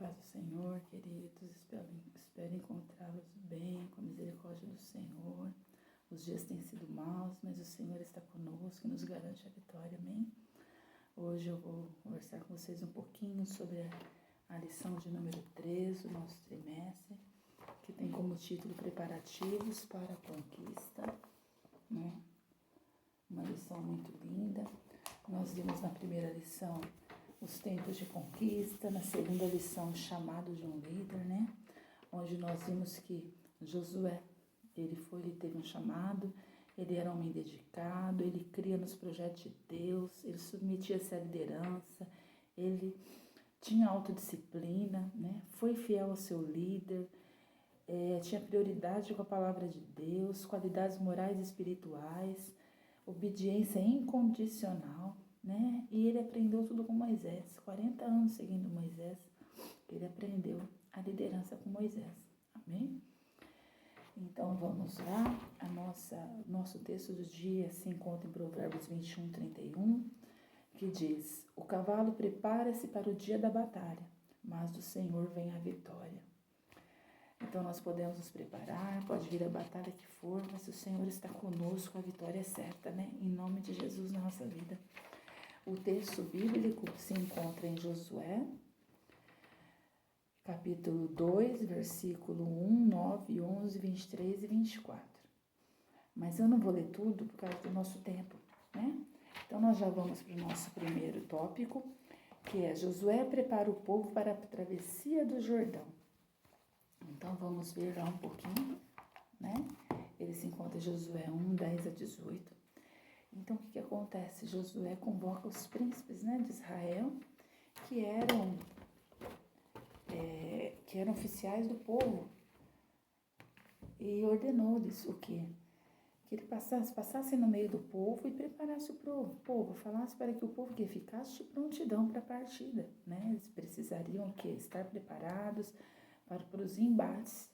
paz do Senhor, queridos, espero encontrá-los bem, com a misericórdia do Senhor. Os dias têm sido maus, mas o Senhor está conosco e nos garante a vitória, amém? Hoje eu vou conversar com vocês um pouquinho sobre a lição de número 3 do nosso trimestre, que tem como título Preparativos para a Conquista, né? Uma lição muito linda. Nós vimos na primeira lição os tempos de conquista, na segunda lição o chamado de um líder, né? Onde nós vimos que Josué, ele teve um chamado, ele era um homem dedicado, ele cria nos projetos de Deus, ele submetia-se à liderança, ele tinha autodisciplina, né? Foi fiel ao seu líder, tinha prioridade com a palavra de Deus, qualidades morais e espirituais, obediência incondicional, né? E ele aprendeu tudo com Moisés, 40 anos seguindo Moisés, ele aprendeu a liderança com Moisés, amém? Então vamos lá, nosso texto do dia se encontra em Provérbios 21:31, que diz: o cavalo prepara-se para o dia da batalha, mas do Senhor vem a vitória. Então nós podemos nos preparar, pode vir a batalha que for, mas se o Senhor está conosco, a vitória é certa, né? Em nome de Jesus na nossa vida. O texto bíblico se encontra em Josué, capítulo 2, versículo 1, 9, 11, 23 e 24. Mas eu não vou ler tudo por causa do nosso tempo, né? Então nós já vamos para o nosso primeiro tópico, que é Josué prepara o povo para a travessia do Jordão. Então vamos ver lá um pouquinho, né? Ele se encontra em Josué 1, 10 a 18. Então, o que acontece? Josué convoca os príncipes, né, de Israel, que eram oficiais do povo, e ordenou-lhes o quê? Que ele passasse no meio do povo e preparasse o povo, falasse para que o povo que ficasse de prontidão para a partida, né? Eles precisariam o quê? Estar preparados para os embates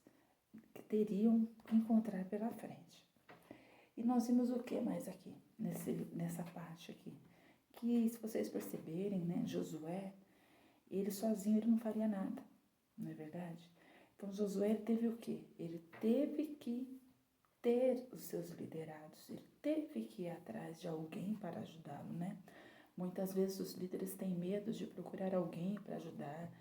que teriam que encontrar pela frente. E nós vimos o que mais aqui, nessa parte aqui? Que, se vocês perceberem, né, Josué, ele sozinho ele não faria nada, não é verdade? Então Josué teve o quê? Ele teve que ter os seus liderados, ele teve que ir atrás de alguém para ajudá-lo, né? Muitas vezes os líderes têm medo de procurar alguém para ajudar,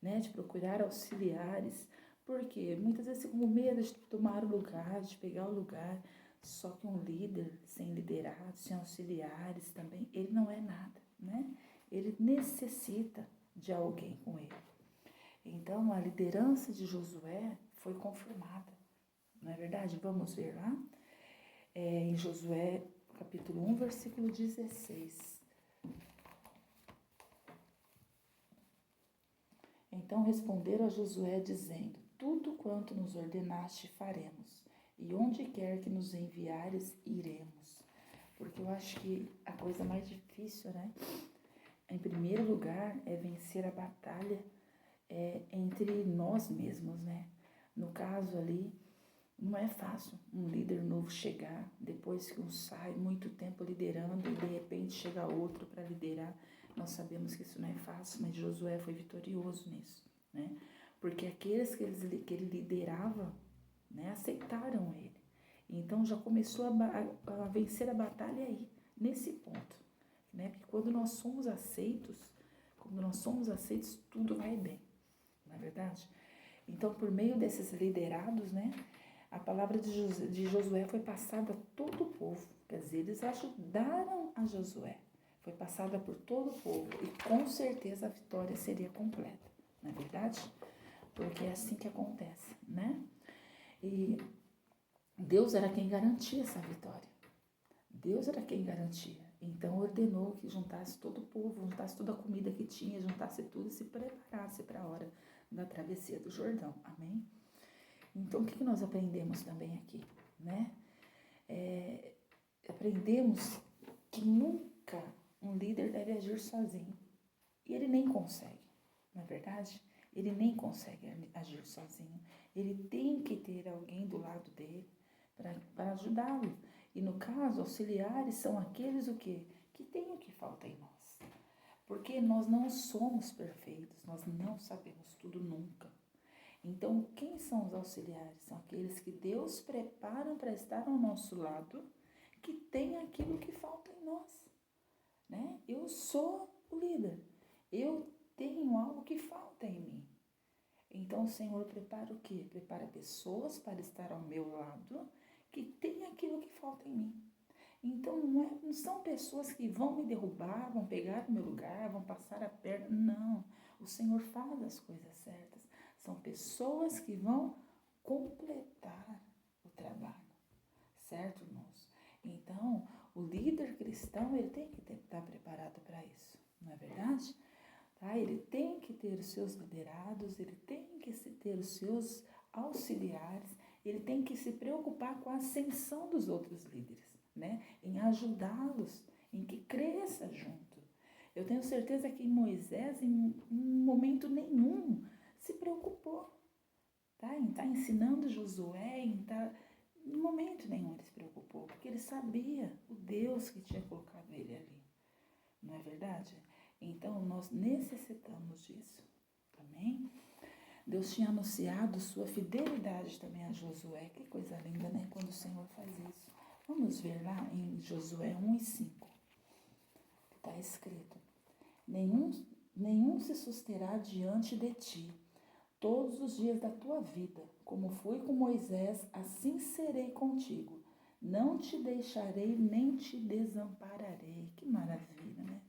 né? De procurar auxiliares, porque muitas vezes com medo de tomar o lugar, de pegar o lugar. Só que um líder sem liderado, sem auxiliares também, ele não é nada, né? Ele necessita de alguém com ele. Então, a liderança de Josué foi confirmada, não é verdade? Vamos ver lá, em Josué, capítulo 1, versículo 16. Então responderam a Josué, dizendo: tudo quanto nos ordenaste faremos, e onde quer que nos enviares, iremos. Porque eu acho que a coisa mais difícil, né? Em primeiro lugar, é vencer a batalha entre nós mesmos, né? No caso ali, não é fácil um líder novo chegar, depois que um sai muito tempo liderando e de repente chega outro para liderar. Nós sabemos que isso não é fácil, mas Josué foi vitorioso nisso, né? Porque aqueles que ele liderava, né, aceitaram ele. Então já começou a vencer a batalha aí, nesse ponto, né? Porque quando nós somos aceitos, tudo vai bem, não é verdade? Então, por meio desses liderados, né, a palavra de Josué foi passada a todo o povo. Quer dizer, eles ajudaram a Josué. Foi passada por todo o povo e com certeza a vitória seria completa, não é verdade? Porque é assim que acontece, né? E Deus era quem garantia essa vitória. Deus era quem garantia. Então ordenou que juntasse todo o povo, juntasse toda a comida que tinha, juntasse tudo e se preparasse para a hora da travessia do Jordão. Amém? Então o que nós aprendemos também aqui, né? Aprendemos que nunca um líder deve agir sozinho. E ele nem consegue, não é verdade? Ele nem consegue agir sozinho. Ele tem que ter alguém do lado dele para ajudá-lo. E no caso, auxiliares são aqueles o quê? Que têm o que falta em nós. Porque nós não somos perfeitos, nós não sabemos tudo nunca. Então, quem são os auxiliares? São aqueles que Deus prepara para estar ao nosso lado, que tem aquilo que falta em nós, né? Eu sou o líder, eu tenho algo que falta em mim. Então, o Senhor prepara o quê? Prepara pessoas para estar ao meu lado, que tem aquilo que falta em mim. Então, não são pessoas que vão me derrubar, vão pegar o meu lugar, vão passar a perna. Não, o Senhor faz as coisas certas. São pessoas que vão completar o trabalho, certo, irmãos? Então, o líder cristão, ele tem que estar preparado para isso, não é verdade? Tá? Ele tem que ter os seus liderados, ele tem que ter os seus auxiliares, ele tem que se preocupar com a ascensão dos outros líderes, né? Em ajudá-los, em que cresça junto. Eu tenho certeza que Moisés, em momento nenhum, se preocupou, tá? Em estar ensinando Josué, em momento nenhum ele se preocupou, porque ele sabia o Deus que tinha colocado ele ali, não é verdade? Então, nós necessitamos disso, amém? Deus tinha anunciado sua fidelidade também a Josué, que coisa linda, né? Quando o Senhor faz isso. Vamos ver lá em Josué 1:5, que está escrito: nenhum se susterá diante de ti, todos os dias da tua vida, como foi com Moisés, assim serei contigo. Não te deixarei nem te desampararei. Que maravilha, né?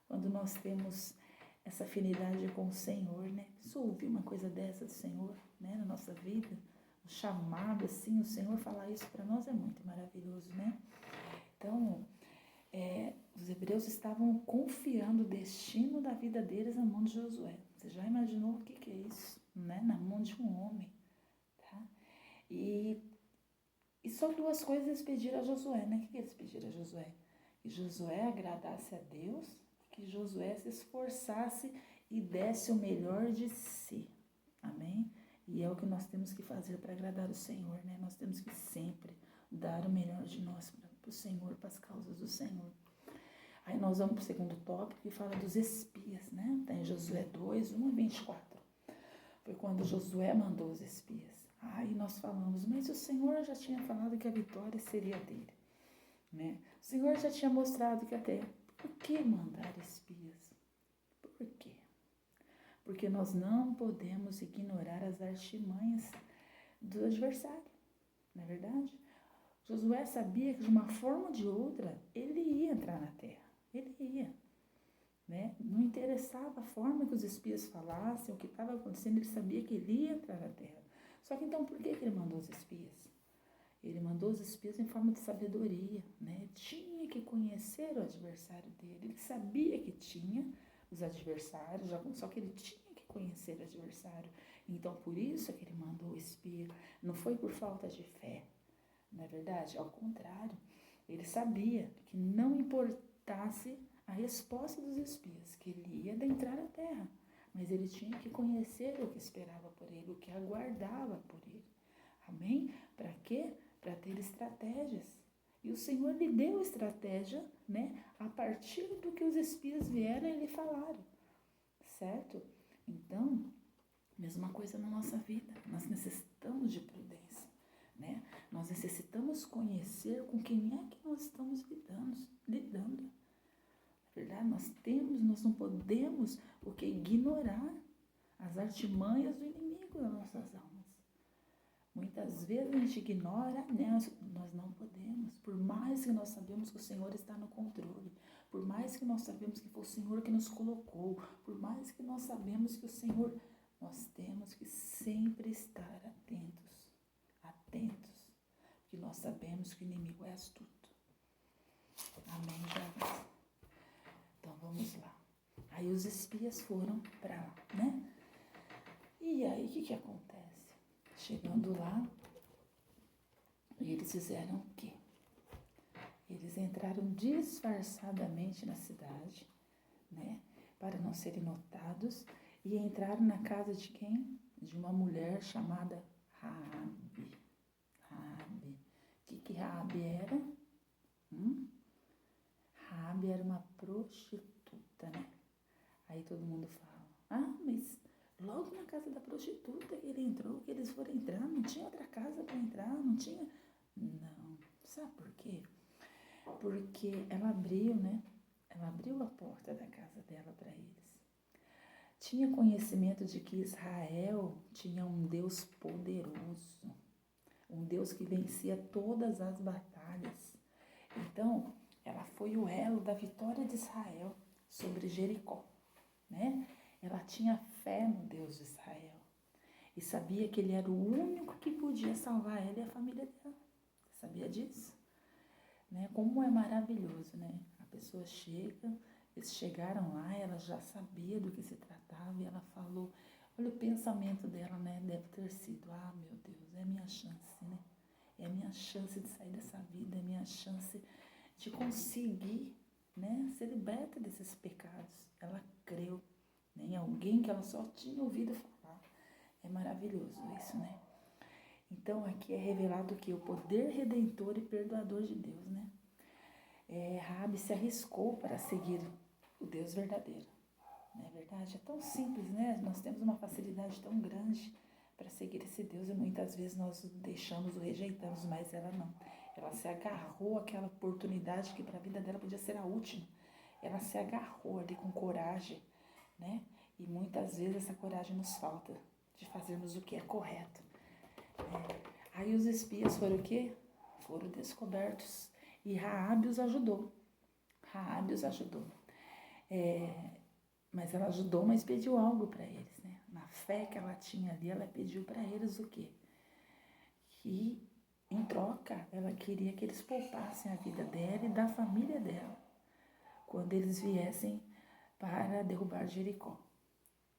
Quando nós temos essa afinidade com o Senhor, né? Só ouvir uma coisa dessa do Senhor, né? Na nossa vida, um chamado assim, o Senhor falar isso para nós é muito maravilhoso, né? Então, os hebreus estavam confiando o destino da vida deles na mão de Josué. Você já imaginou o que é isso, né? Na mão de um homem, tá? E só duas coisas eles pediram a Josué, né? O que eles pediram a Josué? Que Josué agradasse a Deus, que Josué se esforçasse e desse o melhor de si. Amém? E é o que nós temos que fazer para agradar o Senhor, né? Nós temos que sempre dar o melhor de nós para o Senhor, para as causas do Senhor. Aí nós vamos para o segundo tópico, que fala dos espias, né? Está em Josué 2, 1-24. Foi quando Josué mandou os espias. Aí nós falamos, mas o Senhor já tinha falado que a vitória seria dele, né? O Senhor já tinha mostrado que até... Por que mandar espias? Por quê? Porque nós não podemos ignorar as artimanhas do adversário, não é verdade? Josué sabia que de uma forma ou de outra ele ia entrar na terra, ele ia, né? Não interessava a forma que os espias falassem, o que estava acontecendo, ele sabia que ele ia entrar na terra. Só que então por que ele mandou os espias? Ele mandou os espias em forma de sabedoria, né? Tinha que conhecer o adversário dele, ele sabia que tinha os adversários, só que ele tinha que conhecer o adversário. Então, por isso é que ele mandou o espia. Não foi por falta de fé, não é verdade? Ao contrário, ele sabia que não importasse a resposta dos espias, que ele ia adentrar a terra, mas ele tinha que conhecer o que esperava por ele, o que aguardava por ele. Amém? Para quê? Para ter estratégias. E o Senhor lhe deu estratégia, né? A partir do que os espias vieram e lhe falaram, certo? Então, mesma coisa na nossa vida. Nós necessitamos de prudência, né? Nós necessitamos conhecer com quem é que nós estamos lidando. Na verdade, nós não podemos ignorar as artimanhas do inimigo das nossas almas. Muitas vezes a gente ignora, né? Nós não podemos, por mais que nós sabemos que o Senhor está no controle, por mais que nós sabemos que foi o Senhor que nos colocou, por mais que nós sabemos que o Senhor, nós temos que sempre estar atentos, porque nós sabemos que o inimigo é astuto. Amém, jovens? Então vamos lá. Aí os espias foram para lá, né? E aí o que acontece? Chegando lá, eles fizeram o quê? Eles entraram disfarçadamente na cidade, né? Para não serem notados, e entraram na casa de quem? De uma mulher chamada Raabe. O que Raabe era? Raabe era uma prostituta, né? Aí todo mundo fala, mas logo na casa da prostituta que ele entrou, que eles foram entrar, não tinha outra casa para entrar, não tinha... Não, sabe por quê? Porque ela abriu, né? Ela abriu a porta da casa dela para eles. Tinha conhecimento de que Israel tinha um Deus poderoso, um Deus que vencia todas as batalhas. Então, ela foi o elo da vitória de Israel sobre Jericó, né? Ela tinha fé no Deus de Israel e sabia que ele era o único que podia salvar ela e a família dela. Sabia disso? Né? Como é maravilhoso, né? A pessoa chega, eles chegaram lá, ela já sabia do que se tratava e ela falou, olha o pensamento dela, né? Deve ter sido, meu Deus, é a minha chance, né? É a minha chance de sair dessa vida, é a minha chance de conseguir, né? Ser liberta desses pecados. Ela creu, né? Em alguém que ela só tinha ouvido falar. É maravilhoso isso, né? Então aqui é revelado que o poder redentor e perdoador de Deus, né? Raabe se arriscou para seguir o Deus verdadeiro. Não é verdade? É tão simples, né? Nós temos uma facilidade tão grande para seguir esse Deus e muitas vezes nós o deixamos, o rejeitamos, mas ela não. Ela se agarrou àquela oportunidade que para a vida dela podia ser a última. Ela se agarrou ali com coragem, né? E muitas vezes essa coragem nos falta de fazermos o que é correto. Aí os espias foram o quê? Foram descobertos. E Raabe os ajudou. Raabe os ajudou. Mas ela ajudou, mas pediu algo para eles, né? Na fé que ela tinha ali, ela pediu para eles o quê? Que, em troca, ela queria que eles poupassem a vida dela e da família dela quando eles viessem para derrubar Jericó,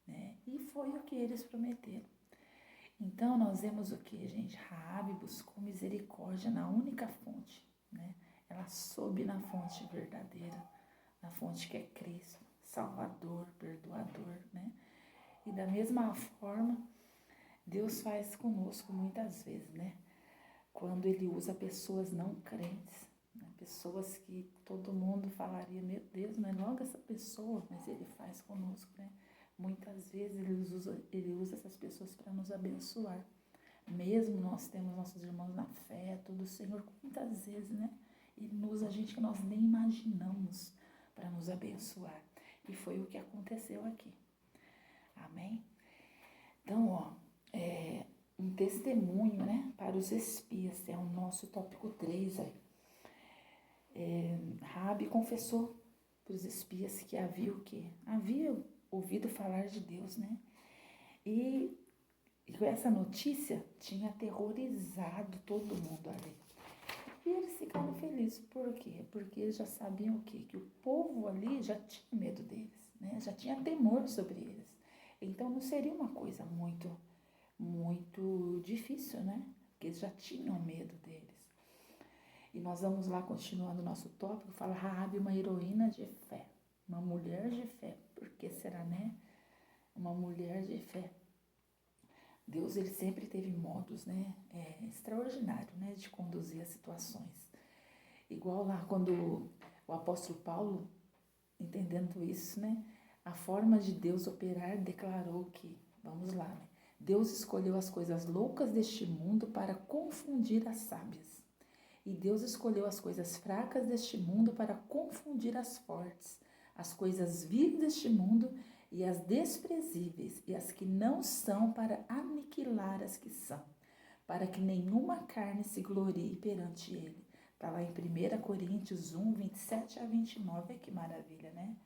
né? E foi o que eles prometeram. Então, nós vemos o que, gente? Raabe buscou misericórdia na única fonte, né? Ela soube na fonte verdadeira, na fonte que é Cristo, Salvador, perdoador, né? E da mesma forma, Deus faz conosco muitas vezes, né? Quando Ele usa pessoas não crentes, né? Pessoas que todo mundo falaria, meu Deus, não é logo essa pessoa, mas Ele faz conosco, né? Muitas vezes ele usa essas pessoas para nos abençoar. Mesmo nós temos nossos irmãos na fé, tudo, o Senhor, muitas vezes, né? Ele usa gente que nós nem imaginamos para nos abençoar. E foi o que aconteceu aqui. Amém? Então, um testemunho, né, para os espias, é o nosso tópico 3 aí. Raabe confessou para os espias que havia o quê? Havia ouvido falar de Deus, né? E essa notícia tinha aterrorizado todo mundo ali. E eles ficaram felizes. Por quê? Porque eles já sabiam o quê? Que o povo ali já tinha medo deles, né? Já tinha temor sobre eles. Então não seria uma coisa muito, muito difícil, né? Porque eles já tinham medo deles. E nós vamos lá, continuando o nosso tópico, fala Raabe, uma heroína de fé, uma mulher de fé. Por que será, né? Uma mulher de fé. Deus, ele sempre teve modos, né, extraordinários, né, de conduzir as situações. Igual lá quando o apóstolo Paulo, entendendo isso, né, a forma de Deus operar, declarou que, vamos lá, né, Deus escolheu as coisas loucas deste mundo para confundir as sábias. E Deus escolheu as coisas fracas deste mundo para confundir as fortes, as coisas vil deste mundo e as desprezíveis, e as que não são, para aniquilar as que são, para que nenhuma carne se glorie perante ele. Está lá em 1 Coríntios 1, 27 a 29, que maravilha, né?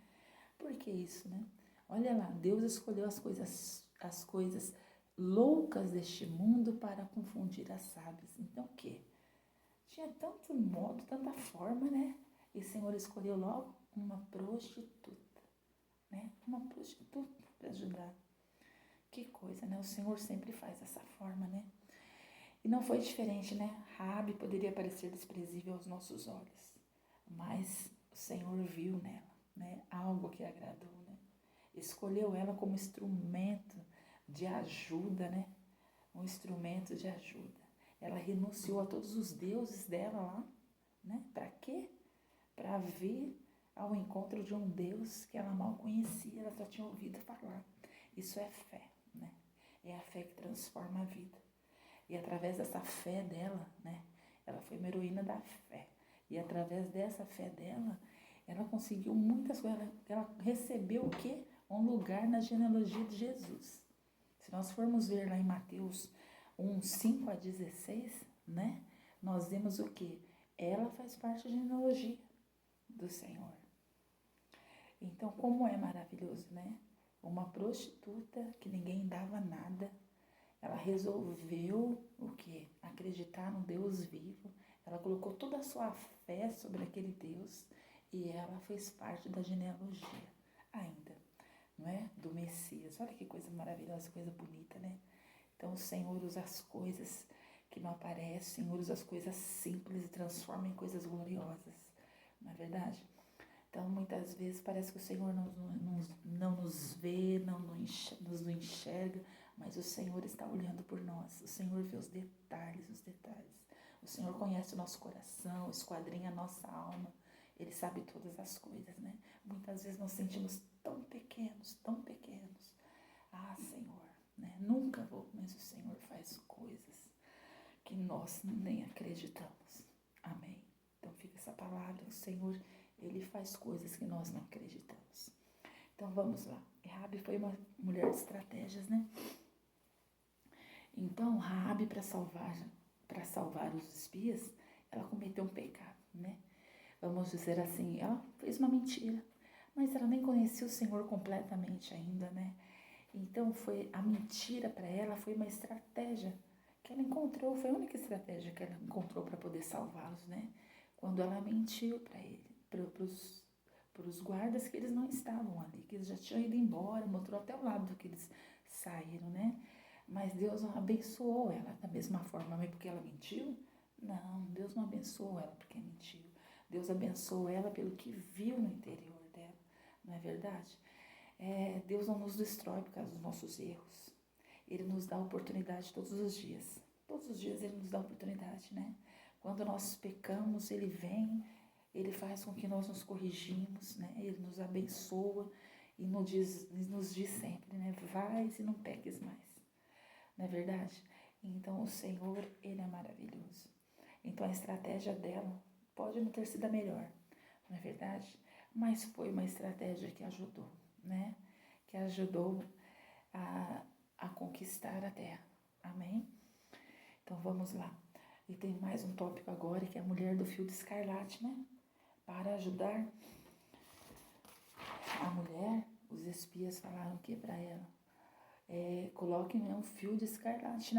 Por que isso, né? Olha lá, Deus escolheu as coisas loucas deste mundo para confundir as sábias. Então o quê? Tinha tanto modo, tanta forma, né? E o Senhor escolheu logo uma prostituta, né? Uma prostituta para ajudar. Que coisa, né? O Senhor sempre faz dessa forma, né? E não foi diferente, né? Raabe poderia parecer desprezível aos nossos olhos, mas o Senhor viu nela, né? Algo que agradou, né? Escolheu ela como instrumento de ajuda, né? Um instrumento de ajuda. Ela renunciou a todos os deuses dela lá, né? Para quê? Para vir ao encontro de um Deus que ela mal conhecia, ela só tinha ouvido falar. Isso é fé, né? É a fé que transforma a vida. E através dessa fé dela, né? Ela foi uma heroína da fé. E através dessa fé dela, ela conseguiu muitas coisas. Ela recebeu o quê? Um lugar na genealogia de Jesus. Se nós formos ver lá em Mateus 1, 5 a 16, né? Nós vemos o quê? Ela faz parte da genealogia do Senhor. Então, como é maravilhoso, né? Uma prostituta que ninguém dava nada, ela resolveu o quê? Acreditar no Deus vivo. Ela colocou toda a sua fé sobre aquele Deus e ela fez parte da genealogia ainda, não é? Do Messias. Olha que coisa maravilhosa, coisa bonita, né? Então o Senhor usa as coisas que não aparecem, o Senhor usa as coisas simples e transforma em coisas gloriosas, não é verdade? Então, muitas vezes parece que o Senhor não nos vê, não nos enxerga, mas o Senhor está olhando por nós. O Senhor vê os detalhes, os detalhes. O Senhor conhece o nosso coração, esquadrinha a nossa alma. Ele sabe todas as coisas, né? Muitas vezes nós sentimos tão pequenos, tão pequenos. Ah, Senhor, né? Nunca vou, mas o Senhor faz coisas que nós nem acreditamos. Amém. Então fica essa palavra, o Senhor, Ele faz coisas que nós não acreditamos. Então vamos lá. Raabe foi uma mulher de estratégias, né? Então Raabe, para salvar os espias, ela cometeu um pecado, né? Vamos dizer assim, ela fez uma mentira, mas ela nem conhecia o Senhor completamente ainda, né? Então a mentira para ela foi uma estratégia que ela encontrou, foi a única estratégia que ela encontrou para poder salvá-los, né? Quando ela mentiu para ele, para os guardas que eles não estavam ali, que eles já tinham ido embora, mostrou até o lado que eles saíram, né? Mas Deus abençoou ela da mesma forma, mas porque ela mentiu? Não, Deus não abençoou ela porque mentiu. Deus abençoou ela pelo que viu no interior dela, não é verdade? Deus não nos destrói por causa dos nossos erros. Ele nos dá oportunidade todos os dias. Todos os dias Ele nos dá oportunidade, né? Quando nós pecamos, Ele vem, Ele faz com que nós nos corrigimos, né? Ele nos abençoa e nos diz sempre, né? Vais e não peques mais. Não é verdade? Então o Senhor, Ele é maravilhoso. Então a estratégia dela pode não ter sido a melhor, não é verdade? Mas foi uma estratégia que ajudou, né? Que ajudou a conquistar a terra. Amém? Então vamos lá. E tem mais um tópico agora, que é a mulher do fio de escarlate, né? Para ajudar a mulher, os espias falaram o que para ela? Coloque um fio de escarlate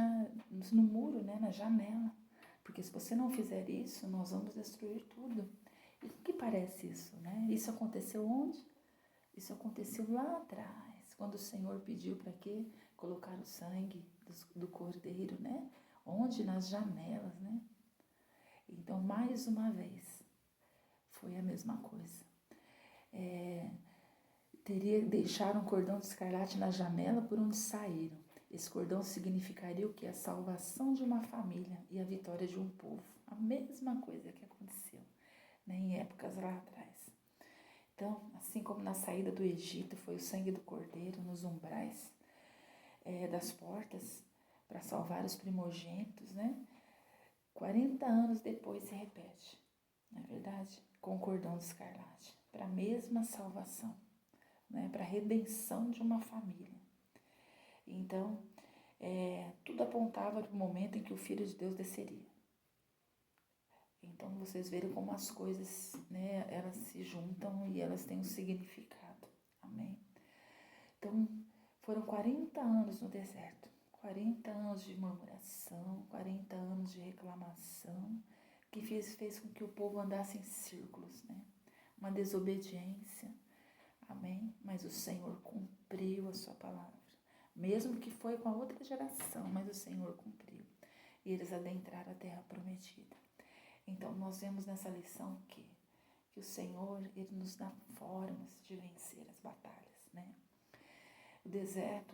no muro, né? Na janela. Porque se você não fizer isso, nós vamos destruir tudo. E o que parece isso, né? Isso aconteceu onde? Isso aconteceu lá atrás, quando o Senhor pediu para quê? Colocar o sangue do cordeiro, né? Onde? Nas janelas, né? Então, mais uma vez, foi a mesma coisa. Deixaram um cordão de escarlate na janela por onde saíram. Esse cordão significaria o que? A salvação de uma família e a vitória de um povo. A mesma coisa que aconteceu, né? Em épocas lá atrás. Então, assim como na saída do Egito foi o sangue do cordeiro nos umbrais das portas para salvar os primogênitos, né? 40 anos depois se repete, não é verdade? Com o cordão de escarlate, para a mesma salvação, né? Para a redenção de uma família. Então, tudo apontava para o momento em que o Filho de Deus desceria. Então, vocês verem como as coisas, né, elas se juntam e elas têm um significado. Amém? Então, foram 40 anos no deserto. 40 anos de murmuração, 40 anos de reclamação, que fez com que o povo andasse em círculos, né? Uma desobediência. Amém? Mas o Senhor cumpriu a sua palavra. Mesmo que foi com a outra geração, mas o Senhor cumpriu. E eles adentraram a terra prometida. Então, nós vemos nessa lição que o Senhor, Ele nos dá formas de vencer as batalhas, né?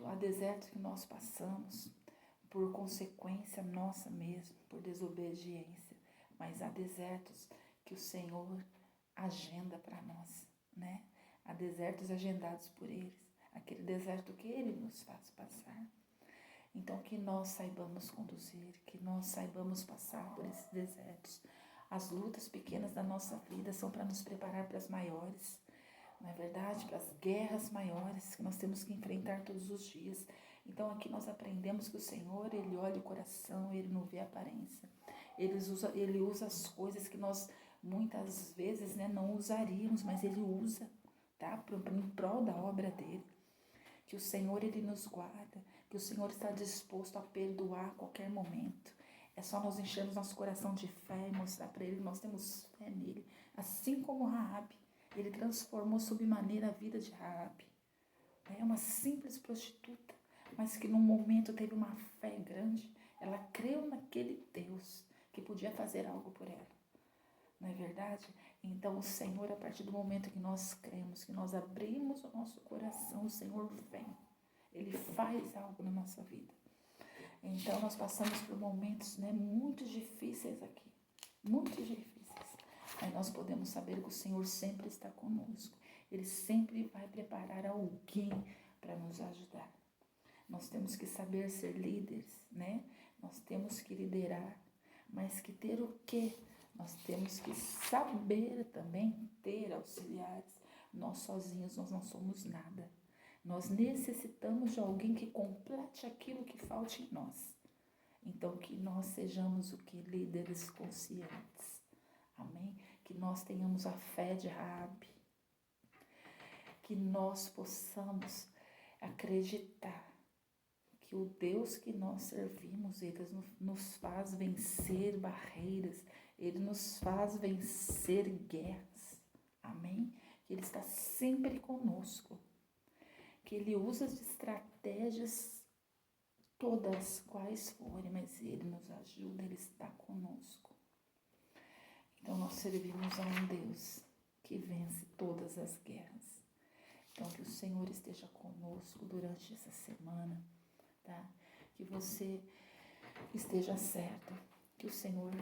Há desertos que nós passamos por consequência nossa mesmo, por desobediência, mas há desertos que o Senhor agenda para nós, né? Há desertos agendados por eles, aquele deserto que ele nos faz passar. Então que nós saibamos conduzir, que nós saibamos passar por esses desertos. As lutas pequenas da nossa vida são para nos preparar para as maiores, não é verdade? Para as guerras maiores que nós temos que enfrentar todos os dias. Então aqui nós aprendemos que o Senhor, Ele olha o coração, Ele não vê a aparência. Ele usa as coisas que nós muitas vezes, né, não usaríamos, mas Ele usa, tá? Em prol da obra dEle. Que o Senhor, Ele nos guarda, que o Senhor está disposto a perdoar a qualquer momento. É só nós enchermos nosso coração de fé e mostrar para Ele que nós temos fé nele. Assim como Raabe, Ele transformou sob maneira a vida de Raabe. É uma simples prostituta, mas que num momento teve uma fé grande. Ela creu naquele Deus que podia fazer algo por ela. Não é verdade? Então o Senhor, a partir do momento que nós cremos, que nós abrimos o nosso coração, o Senhor vem. Ele faz algo na nossa vida. Então nós passamos por momentos, né, muito difíceis aqui. Muito difíceis. Aí nós podemos saber que o Senhor sempre está conosco. Ele sempre vai preparar alguém para nos ajudar. Nós temos que saber ser líderes, né? Nós temos que liderar. Mas que ter o quê? Nós temos que saber também ter auxiliares. Nós sozinhos nós não somos nada. Nós necessitamos de alguém que complete aquilo que falta em nós. Então que nós sejamos o que? Líderes conscientes. Amém? Que nós tenhamos a fé de Raabe. Que nós possamos acreditar que o Deus que nós servimos, Ele nos faz vencer barreiras, Ele nos faz vencer guerras, amém? Que Ele está sempre conosco, que Ele usa as estratégias todas quais forem, mas Ele nos ajuda, Ele está conosco. Então nós servimos a um Deus que vence todas as guerras. Então que o Senhor esteja conosco durante essa semana, tá? Que você esteja certo, que o Senhor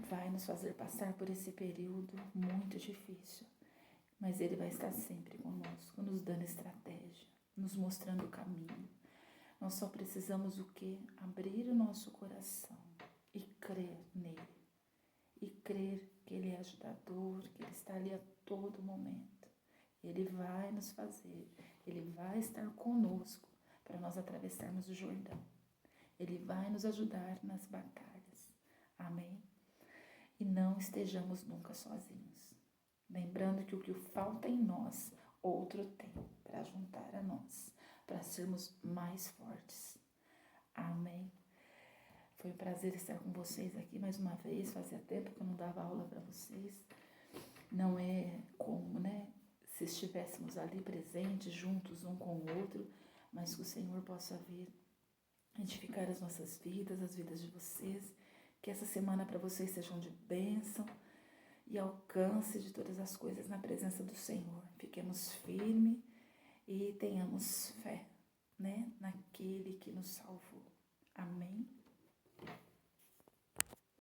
vai nos fazer passar por esse período muito difícil, mas Ele vai estar sempre conosco, nos dando estratégia, nos mostrando o caminho. Nós só precisamos o quê? Abrir o nosso coração e crer nele, e crer que Ele é ajudador, que Ele está ali a todo momento. Ele vai nos fazer, Ele vai estar conosco para nós atravessarmos o Jordão. Ele vai nos ajudar nas batalhas. Amém? E não estejamos nunca sozinhos. Lembrando que o que falta em nós, outro tem para juntar a nós, para sermos mais fortes. Amém? Foi um prazer estar com vocês aqui mais uma vez. Fazia tempo que eu não dava aula para vocês. Não é como, né? Se estivéssemos ali presentes, juntos um com o outro, mas que o Senhor possa vir edificar as nossas vidas, as vidas de vocês, que essa semana para vocês sejam de bênção e alcance de todas as coisas na presença do Senhor. Fiquemos firmes e tenhamos fé, né, naquele que nos salvou. Amém?